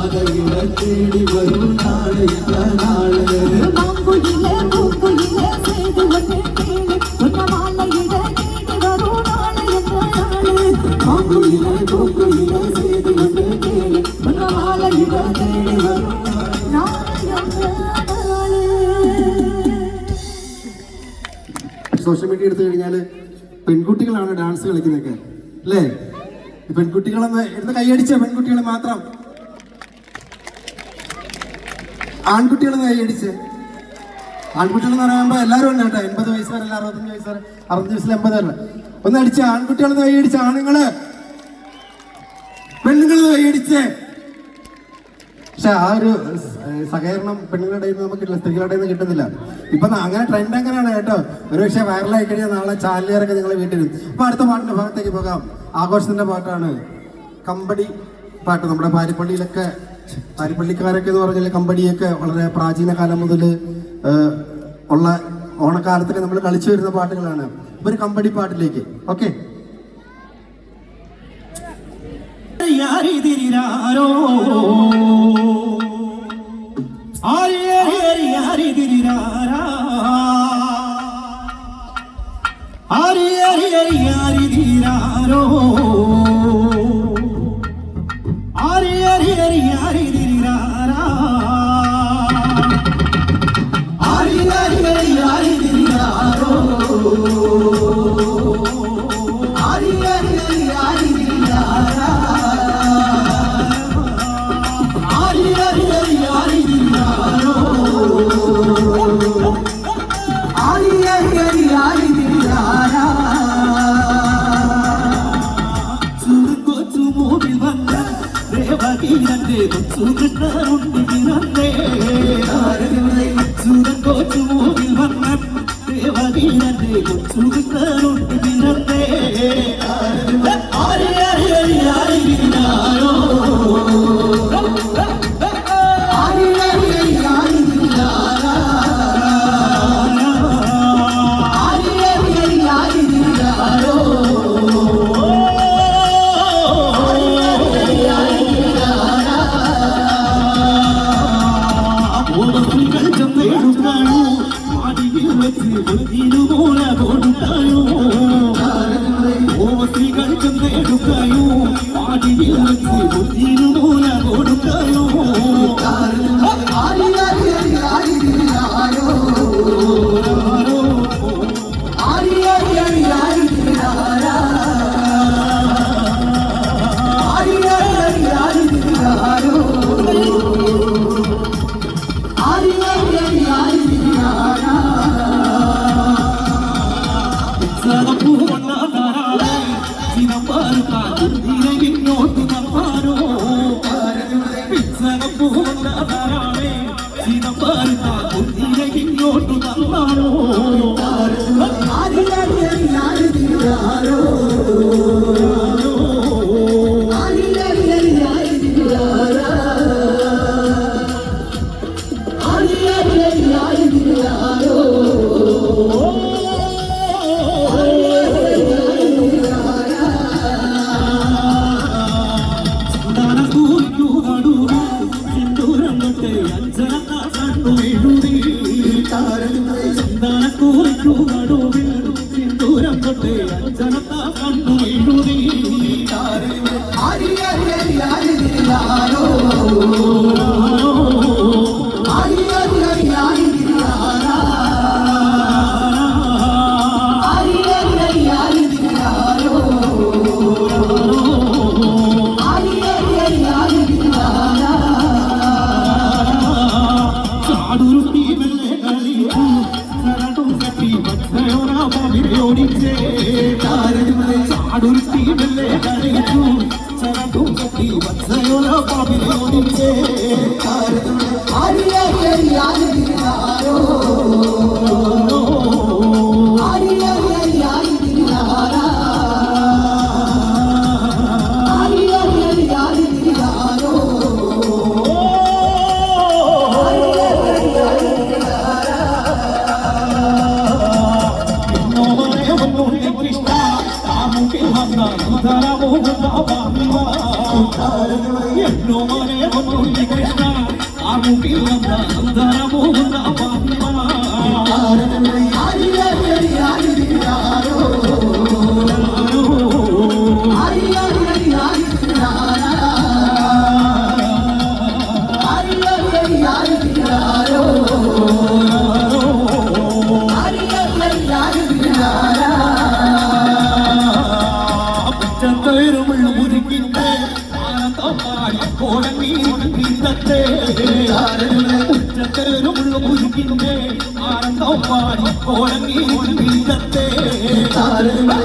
മാതയിട തേടി വരും നാളെ നാളെ മാങ്കുയിലെ പൂക്കുയിലെ ചെയ്തു വന്ന് കേള് ഉന്നമാലയിട തേടി വരും നാളെ നാളെ മാങ്കുയിലെ പൂക്കുയിലെ ചെയ്തു വന്ന് കേള് ഉന്നമാലയിട തേടി വരും സോഷ്യൽ മീഡിയ എടുത്തു കഴിഞ്ഞാൽ പെൺകുട്ടികളാണ് ഡാൻസ് കളിക്കുന്നതൊക്കെ അല്ലേ? പെൺകുട്ടികളെന്ന് എടുത്ത് കൈയടിച്ച പെൺകുട്ടികൾ മാത്രം, ആൺകുട്ടികളെന്ന് കൈയടിച്ച്. ആൺകുട്ടികൾ എന്ന് പറയുമ്പോൾ എല്ലാവരും ഉണ്ട് കേട്ടോ, 80 വയസ്സ് വരെ, 65 വയസ്സ് വരെ, 65 വയസ്സിൽ 80 വരെ ഒന്ന് അടിച്ച ആൺകുട്ടികളെന്ന് കൈയടിച്ച. ആണുങ്ങള് പെണ്ണുങ്ങളെന്ന് കൈയടിച്ച്. പക്ഷെ ആ ഒരു സഹകരണം പെണ്ണുങ്ങളുടെ നമുക്ക് കിട്ടില്ല, സ്ത്രീകളുടെ നിന്ന് കിട്ടുന്നില്ല. ഇപ്പൊ അങ്ങനെ ട്രെൻഡ് അങ്ങനെയാണ് കേട്ടോ. ഒരുപക്ഷെ വൈറലായി കഴിഞ്ഞാൽ നാളെ ചാനലുകാരൊക്കെ നിങ്ങളെ വീട്ടിൽ. അപ്പൊ അടുത്ത പാട്ടിന്റെ ഭാഗത്തേക്ക് പോകാം. ആഘോഷത്തിന്റെ പാട്ടാണ്, കമ്പടി പാട്ട്. നമ്മുടെ പാരിപ്പള്ളിയിലൊക്കെ, പാരിപ്പള്ളിക്കാരൊക്കെ എന്ന് പറഞ്ഞാൽ കമ്പടിയൊക്കെ വളരെ പ്രാചീന കാലം മുതൽ ഉള്ള ഓണക്കാലത്തൊക്കെ നമ്മൾ കളിച്ചു വരുന്ന പാട്ടുകളാണ്. ഒരു കമ്പടി പാട്ടിലേക്ക് ഓക്കെ. No money, ആനന്ദം